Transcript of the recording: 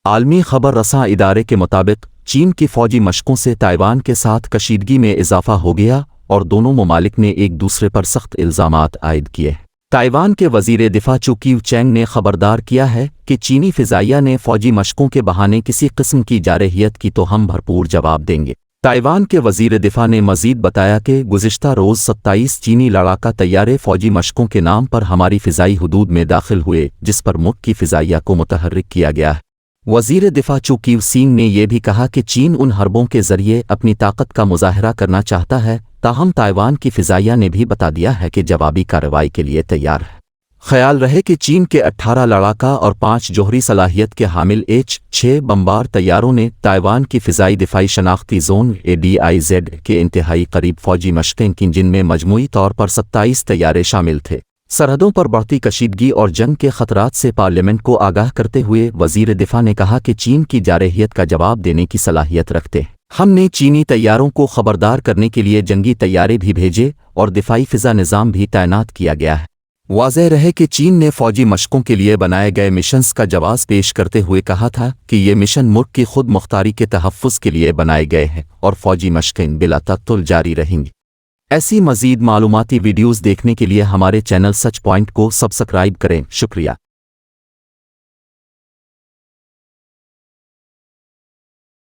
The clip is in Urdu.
عالمی خبر رساں ادارے کے مطابق چین کی فوجی مشقوں سے تائیوان کے ساتھ کشیدگی میں اضافہ ہو گیا اور دونوں ممالک نے ایک دوسرے پر سخت الزامات عائد کیے۔ تائیوان کے وزیر دفاع چو کیو چینگ نے خبردار کیا ہے کہ چینی فضائیہ نے فوجی مشقوں کے بہانے کسی قسم کی جارحیت کی تو ہم بھرپور جواب دیں گے۔ تائیوان کے وزیر دفاع نے مزید بتایا کہ گزشتہ روز 27 چینی لڑاکا طیارے فوجی مشقوں کے نام پر ہماری فضائی حدود میں داخل ہوئے، جس پر ملک کی فضائیہ کو متحرک کیا گیا ہے۔ وزیر دفاع چو کیو سینگ نے یہ بھی کہا کہ چین ان حربوں کے ذریعے اپنی طاقت کا مظاہرہ کرنا چاہتا ہے، تاہم تائیوان کی فضائیہ نے بھی بتا دیا ہے کہ جوابی کارروائی کے لیے تیار ہے۔ خیال رہے کہ چین کے 18 لڑاکا اور 5 جوہری صلاحیت کے حامل H-6 بمبار طیاروں نے تائیوان کی فضائی دفاعی شناختی زون ADIZ کے انتہائی قریب فوجی مشقیں کیں، جن میں مجموعی طور پر 27 طیارے شامل تھے۔ سرحدوں پر بڑھتی کشیدگی اور جنگ کے خطرات سے پارلیمنٹ کو آگاہ کرتے ہوئے وزیر دفاع نے کہا کہ چین کی جارحیت کا جواب دینے کی صلاحیت رکھتے ہیں۔ ہم نے چینی طیاروں کو خبردار کرنے کے لیے جنگی طیارے بھی بھیجے اور دفاعی فضا نظام بھی تعینات کیا گیا ہے۔ واضح رہے کہ چین نے فوجی مشقوں کے لیے بنائے گئے مشنز کا جواز پیش کرتے ہوئے کہا تھا کہ یہ مشن ملک کی خود مختاری کے تحفظ کے لیے بنائے گئے ہیں اور فوجی مشقیں بلا تعطل جاری رہیں گی۔ ایسی مزید معلوماتی ویڈیوز دیکھنے کے لیے ہمارے چینل سچ پوائنٹ کو سبسکرائب کریں۔ شکریہ۔